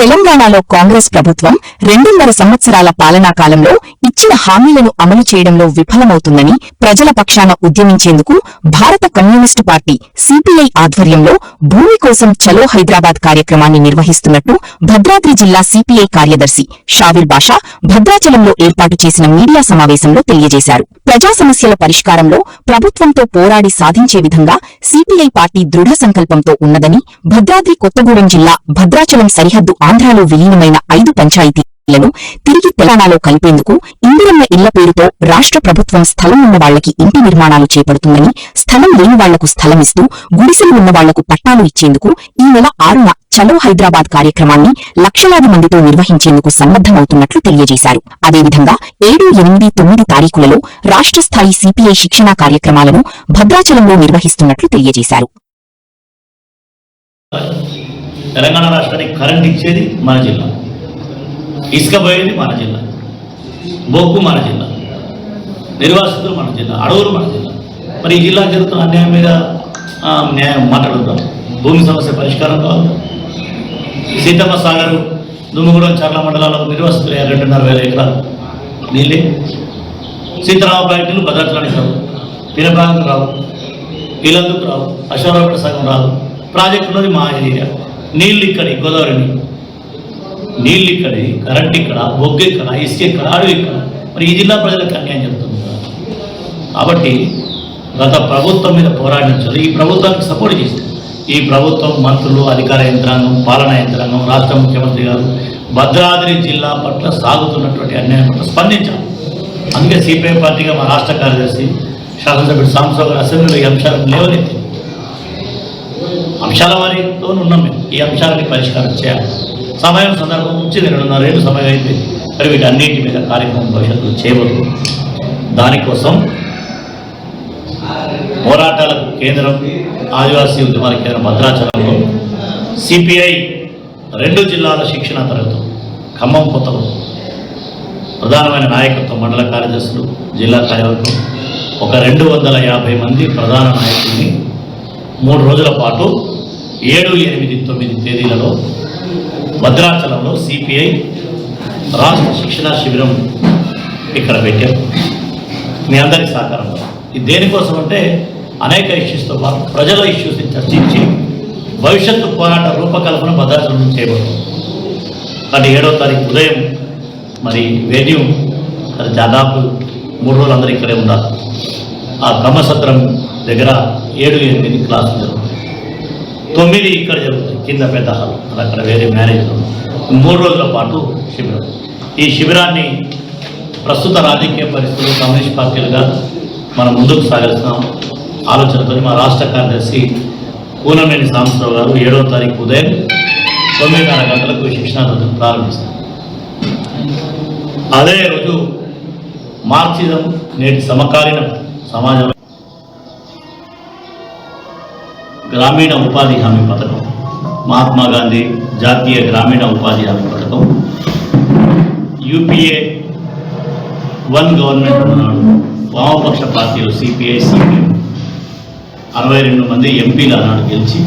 తెలంగాణలో కాంగ్రెస్ ప్రభుత్వం 2.5 సంవత్సరాల పాలనా కాలంలో ఇచ్చిన హామీలను అమలు చేయడంలో విఫలమవుతుందని ప్రజల పక్షాన ఉద్యమించేందుకు భారత కమ్యూనిస్టు పార్టీ సిపిఐ ఆధ్వర్యంలో భూమి కోసం చలో హైదరాబాద్ కార్యక్రమాన్ని నిర్వహిస్తున్నట్టు భద్రాద్రి జిల్లా సిపిఐ కార్యదర్శి షావిర్ బాషా భద్రాచలంలో ఏర్పాటు చేసిన మీడియా సమావేశంలో తెలియజేశారు. ప్రజా సమస్యల పరిష్కారంలో ప్రభుత్వంతో పోరాడి సాధించే విధంగా సిపిఐ పార్టీ దృఢ సంకల్పంతో ఉన్నదని, భద్రాద్రి కొత్తగూడెం జిల్లా భద్రాచలం సరిహద్దు ఆంధ్రాలో విలీనమైన 5 పంచాయతీలను తిరిగి తెలంగాణలో కలిపేందుకు ఇందిరమ్మ ఇళ్ల పేరుతో రాష్ట్ర ప్రభుత్వం స్థలం ఉన్న వాళ్లకి ఇంటి నిర్మాణాలు చేపడుతుందని, స్థలం లేని వాళ్లకు స్థలమిస్తూ గుడిసెలు ఉన్న వాళ్లకు పట్టాలు ఇచ్చేందుకు ఈ నెల 6న చలో హైదరాబాద్ కార్యక్రమాన్ని లక్షలాది మందితో నిర్వహించేందుకు సన్నద్దమవుతున్నట్లు తెలియజేశారు. అదేవిధంగా 7, 8, 9 తారీఖులలో రాష్ట్ర స్థాయి సిపిఐ శిక్షణా కార్యక్రమాలను భద్రాచలంలో నిర్వహిస్తున్నట్లు తెలియజేశారు. తెలంగాణ రాష్ట్రానికి కరెంట్ ఇచ్చేది మన జిల్లా, ఇసుక పోయేది మన జిల్లా, బొగ్గు మన జిల్లా, నిర్వాసితులు మన జిల్లా, అడవులు మన జిల్లా. మరి ఈ జిల్లా జరుగుతున్న అన్యాయం మీద న్యాయం మాట్లాడుతాం. భూమి సమస్య పరిష్కారం కావాలి. సీతమ్మ సాగర్, దుమ్ముగూడెం, చర్ల మండలాలకు నిర్వాసితులు 2.5 ఎకరాలు నీళ్ళే. సీతారామ ప్రాజెక్టులు భద్రాచలానికి రావు, పినపాలకు రావు, ఇలందుకు రావు, అశోకపేట సగం రావు. ప్రాజెక్టులోది మా ఏరియా. నీళ్ళు ఇక్కడి, గోదావరి నీళ్ళు ఇక్కడి, కరెంట్ ఇక్కడ, బొగ్గు ఇక్కడ, ఇసుక ఇక్కడ, అడవి ఇక్కడ. మరి ఈ జిల్లా ప్రజలకు అన్యాయం జరుగుతుంది కాబట్టి గత ప్రభుత్వం మీద పోరాడించాలి. ఈ ప్రభుత్వానికి సపోర్ట్ చేసింది. ఈ ప్రభుత్వం, మంత్రులు, అధికార యంత్రాంగం, పాలనా యంత్రాంగం, రాష్ట్ర ముఖ్యమంత్రి గారు భద్రాద్రి జిల్లా పట్ల సాగుతున్నటువంటి అన్యాయం పట్ల స్పందించాలి. అందుకే సిపిఐ పార్టీగా మా రాష్ట్ర కార్యదర్శి శాసనసభ్యుడు సాంబశివరావు గారు అసెంబ్లీలో ఈ అంశాలను లేవనెత్తి అంశాల వారితో ఉన్నాం. మేము ఈ అంశాలని పరిష్కారం చేయాలి. సమయం సందర్భం నుంచి 2.5 ఏళ్ళు సమయం అయితే మరి వీటన్నింటి మీద కార్యక్రమం భవిష్యత్తులో చేయబోతుంది. దానికోసం పోరాటాలకు కేంద్రం, ఆదివాసీ ఉద్యమాల కేంద్రం భద్రాచలంలో సిపిఐ 2 జిల్లాల శిక్షణా తరగతులు, ఖమ్మం, కొత్తగూడెం ప్రధానమైన నాయకత్వం, మండల కార్యదర్శులు, జిల్లా కార్యవర్గం ఒక 250 మంది ప్రధాన నాయకుల్ని 3 రోజుల పాటు 7, 8, 9 తేదీలలో భద్రాచలంలో సిపిఐ రాష్ట్ర శిక్షణా శిబిరం ఇక్కడ పెట్టారు. మీ అందరి సహకారంలో. ఇది దేనికోసం అంటే అనేక ఇష్యూస్తో పాటు ప్రజల ఇష్యూస్ని చర్చించి భవిష్యత్తు పోరాట రూపకల్పన భద్రాచలం చేయబడుతుంది. కానీ 7వ తారీఖు ఉదయం మరి వేద్యం అది దాదాపు 3 రోజులు అందరూ ఇక్కడే ఉండాలి. ఆ బ్రహ్మసత్రం దగ్గర 7, 8 క్లాసులు జరుగుతాయి. 9 ఇక్కడ జరుగుతాయి కింద పెద్ద హాల్, అది అక్కడ వేరే మ్యారేజ్లో. 3 రోజుల పాటు శిబిరం. ఈ శిబిరాన్ని ప్రస్తుత రాజకీయ పరిస్థితులు కమ్యూనిస్ట్ పార్టీలుగా మనం ముందుకు సాగిస్తున్నాం ఆలోచనతో మా రాష్ట్ర కార్యదర్శి కూనమేని సాంబశివరావు గారు 7వ తారీఖు ఉదయం 9:30 గంటలకు శిక్షణా తరగతులు ప్రారంభిస్తారు. అదే రోజు మార్క్సిజం నేటి సమకాలీన సమాజం గ్రామీణ ఉపాధి హామీ పథకం, మహాత్మా గాంధీ జాతీయ గ్రామీణ ఉపాధి హామీ పథకం, UPA 1 గవర్నమెంట్ ఉన్నాడు. వామపక్ష పార్టీలు సిపిఐ, సిపిఎం 62 మంది ఎంపీలు ఆనాడు గెలిచి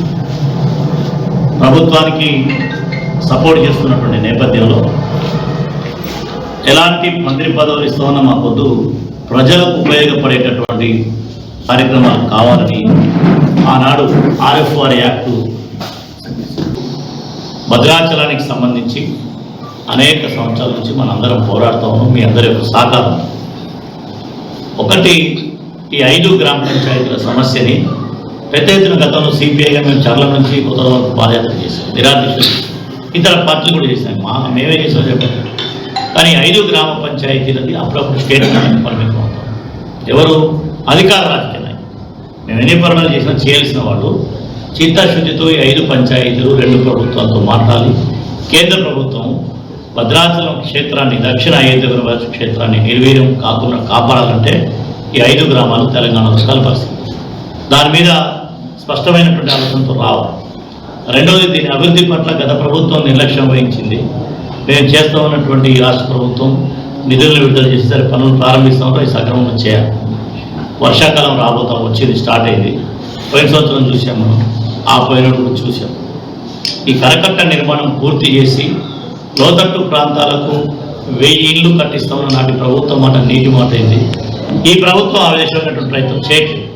ప్రభుత్వానికి సపోర్ట్ చేస్తున్నటువంటి నేపథ్యంలో ఎలాంటి మంత్రి పదవులు ఇస్తామన్నా మా పొద్దు ప్రజలకు ఉపయోగపడేటటువంటి కార్యక్రమాలు కావాలని ఆనాడు RFR యాక్టు భద్రాచలానికి సంబంధించి అనేక సంవత్సరాల నుంచి మనందరం పోరాడుతూ ఉన్నాం. మీ అందరి యొక్క సహకారం. ఒకటి, ఈ 5 గ్రామ పంచాయతీల సమస్యని పెద్ద ఎత్తున గతంలో సిపిఐగా మేము చర్ల నుంచి కొత్త వరకు పాదయాత్ర చేసాం, నిరాదీక్ష ఇతర పార్టీలు కూడా చేసాం. మేమే చేసాం చెప్పండి. కానీ 5 గ్రామ పంచాయతీలది అప్పుడప్పుడు స్టేట్ పరిమితం అవుతాం. ఎవరు? అధికార రాజకీయ నాయకులు. మేము ఎన్ని పరిణాలు చేసినా చేయాల్సిన వాళ్ళు చిత్తశుద్ధితో ఈ 5 పంచాయతీలు 2 ప్రభుత్వాలతో మాట్లాడి కేంద్ర ప్రభుత్వం భద్రాచలం క్షేత్రాన్ని, దక్షిణ అయోధ్య క్షేత్రాన్ని నిర్వీర్యం కాకుండా కాపాడాలంటే ఈ 5 గ్రామాలు తెలంగాణలో కలపాల్సింది. దాని మీద స్పష్టమైనటువంటి ఆలోచనతో రావాలి. రెండవది, దీని అభివృద్ధి పట్ల గత ప్రభుత్వం నిర్లక్ష్యం వహించింది. మేము చేస్తూ ఉన్నటువంటి ఈ రాష్ట్ర ప్రభుత్వం నిధులను విడుదల చేసేసరి పనులు ప్రారంభిస్తామో ఈ సక్రమంగా చేయాలి. వర్షాకాలం రాబోతాం, వచ్చేది స్టార్ట్ అయింది. పోయిన సంవత్సరం చూసాం, మనం ఆ పోయినప్పుడు చూసాం. ఈ కరకట్ట నిర్మాణం పూర్తి చేసి లోతట్టు ప్రాంతాలకు 1000 ఇళ్ళు కట్టిస్తామన్న నాటి ప్రభుత్వం మాట నీటి మాట అయింది. ఈ ప్రభుత్వం ఆవేశమైనటువంటి ప్రయత్నం చేయట్లేదు.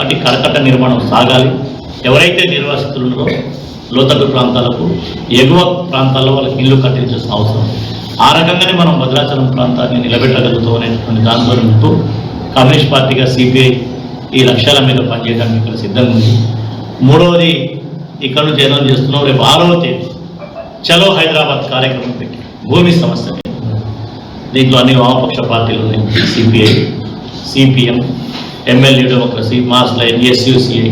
అటు కరకట్ట నిర్మాణం సాగాలి. ఎవరైతే నిర్వాసితులు ఉన్నారో లోతట్టు ప్రాంతాలకు ఎగువ ప్రాంతాల్లో వాళ్ళకి ఇల్లు కట్టించాల్సిన అవసరం. ఆ రకంగానే మనం భద్రాచలం ప్రాంతాన్ని నిలబెట్టగలుగుతాం అనేటువంటి దాంతో ఉంటూ కమ్యూనిస్ట్ పార్టీగా సిపిఐ ఈ లక్ష్యాల మీద పనిచేయడానికి ఇక్కడ సిద్ధంగా ఉంది. మూడవది ఇక్కడ నుంచి ఏదైనా చేస్తున్నాం. రేపు 6వ తేదీ చలో హైదరాబాద్ కార్యక్రమం పెట్టి భూమి సమస్య దీంట్లో అన్ని వామపక్ష పార్టీలు ఉన్నాయి. CPI, CPM, MLA democracy, mass line, SUCI,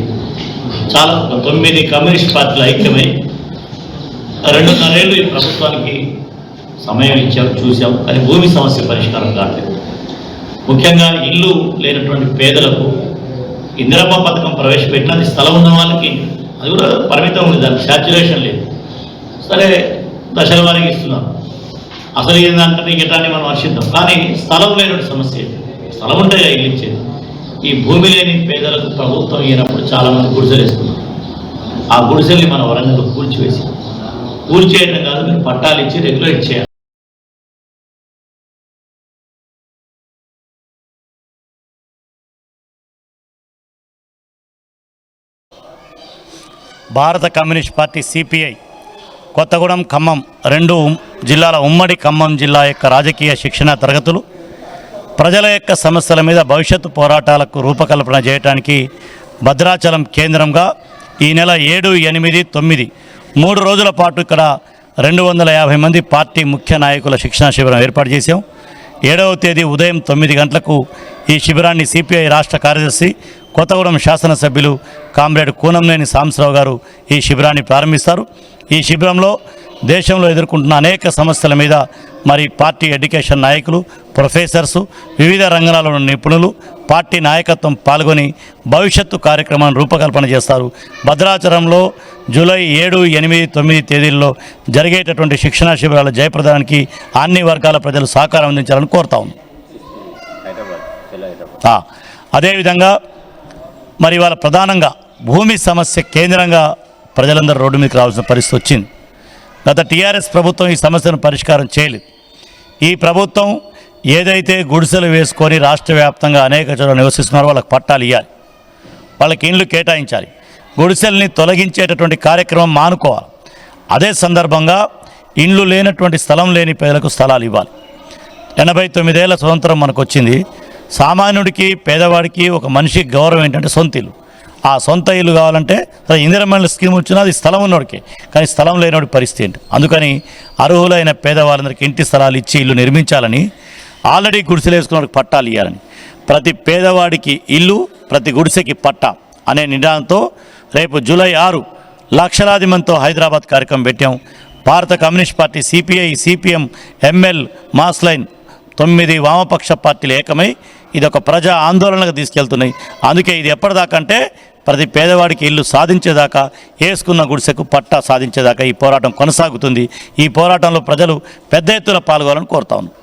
చాలా 9 కమ్యూనిస్ట్ పార్టీలు ఐక్యమై 2.5 ఏళ్ళు ఈ ప్రభుత్వానికి సమయం ఇచ్చాం, చూసాం. కానీ భూమి సమస్య పరిష్కారం కావట్లేదు. ముఖ్యంగా ఇల్లు లేనటువంటి పేదలకు ఇందిరమ్మ పథకం ప్రవేశపెట్టిన అది స్థలం ఉన్న వాళ్ళకి అది కూడా పరిమితం ఉంది, దానికి శాచ్యురేషన్ లేదు. సరే దశల వారికి ఇస్తున్నాం. అసలు ఏంటంటే గిటాన్ని మనం హర్షిద్దాం. కానీ స్థలం లేనటువంటి సమస్య, స్థలం ఉంటే ఇల్లు ఇచ్చేది. ఈ భూమి లేని పేదలకు ప్రభుత్వం అయినప్పుడు చాలామంది గుడిసెలు వేస్తున్నారు. ఆ గుడిసెల్ని మన వరంగల్లో కూల్చేయడం కాదు, మీరు పట్టాలు ఇచ్చి రెగ్యులేట్ చేయాలి. భారత communist party CPI Kothagudem, Khammam 2 జిల్లాల ఉమ్మడి ఖమ్మం జిల్లా యొక్క రాజకీయ శిక్షణ తరగతులు ప్రజల యొక్క సమస్యల మీద భవిష్యత్తు పోరాటాలకు రూపకల్పన చేయడానికి భద్రాచలం కేంద్రంగా ఈ నెల 7, 8, 9 3 రోజుల పాటు ఇక్కడ 250 మంది పార్టీ ముఖ్య నాయకుల శిక్షణా శిబిరం ఏర్పాటు చేశాం. 7వ తేదీ ఉదయం 9 గంటలకు ఈ శిబిరాన్ని సిపిఐ రాష్ట్ర కార్యదర్శి కొత్తగూడెం శాసనసభ్యులు కామ్రేడ్ కూనంనేని సాంబశివరావు గారు ఈ శిబిరాన్ని ప్రారంభిస్తారు. ఈ శిబిరంలో దేశంలో ఎదుర్కొంటున్న అనేక సమస్యల మీద మరి పార్టీ ఎడ్యుకేషన్ నాయకులు, ప్రొఫెసర్సు, వివిధ రంగాలలో ఉన్న నిపుణులు, పార్టీ నాయకత్వం పాల్గొని భవిష్యత్తు కార్యక్రమాన్ని రూపకల్పన చేస్తారు. భద్రాచలంలో జూలై 7, 8, 9 తేదీల్లో జరిగేటటువంటి శిక్షణా శిబిరాల జయప్రదానికి అన్ని వర్గాల ప్రజలు సహకారం అందించాలని కోరుతా ఉంది. అదేవిధంగా మరి వాళ్ళ ప్రధానంగా భూమి సమస్య కేంద్రంగా ప్రజలందరూ రోడ్డు మీదకి రావాల్సిన పరిస్థితి వచ్చింది. గత టీఆర్ఎస్ ప్రభుత్వం ఈ సమస్యను పరిష్కారం చేయలేదు. ఈ ప్రభుత్వం ఏదైతే గుడిసెలు వేసుకొని రాష్ట్ర వ్యాప్తంగా అనేక చోట్ల నివసిస్తున్నారో వాళ్ళకి పట్టాలు ఇవ్వాలి, వాళ్ళకి ఇండ్లు కేటాయించాలి, గుడిసెల్ని తొలగించేటటువంటి కార్యక్రమం మానుకోవాలి. అదే సందర్భంగా ఇండ్లు లేనటువంటి స్థలం లేని పేదలకు స్థలాలు ఇవ్వాలి. 89 ఏళ్ల స్వతంత్రం మనకు వచ్చింది. సామాన్యుడికి, పేదవాడికి, ఒక మనిషికి గౌరవం ఏంటంటే సొంత ఇల్లు. ఆ సొంత ఇల్లు కావాలంటే ఇందిరమ్మ స్కీమ్ వచ్చినా అది స్థలం ఉన్నోడికి, కానీ స్థలం లేనివాడి పరిస్థితి ఏంటి? అందుకని అర్హులైన పేదవాళ్ళందరికీ ఇంటి స్థలాలు ఇచ్చి ఇల్లు నిర్మించాలని, ఆల్రెడీ గుడిసెలు వేసుకున్న పట్టాలు ఇవ్వాలని, ప్రతి పేదవాడికి ఇల్లు, ప్రతి గుడిసెకి పట్టా అనే నినాదంతో రేపు జూలై 6 లక్షలాది మందితో హైదరాబాద్ కార్యక్రమం పెట్టాం. భారత communist party CPI, CPM, ML, mass line 9 వామపక్ష పార్టీలు ఏకమై ఇది ఒక ప్రజా ఆందోళనకు తీసుకెళ్తున్నాయి. అందుకే ఇది ఎప్పటిదాకా అంటే ప్రతి పేదవాడికి ఇల్లు సాధించేదాకా, వేసుకున్న గుడిసెకు పట్టా సాధించేదాకా ఈ పోరాటం కొనసాగుతుంది. ఈ పోరాటంలో ప్రజలు పెద్ద ఎత్తున పాల్గొనాలని కోరుతా ఉన్నాం.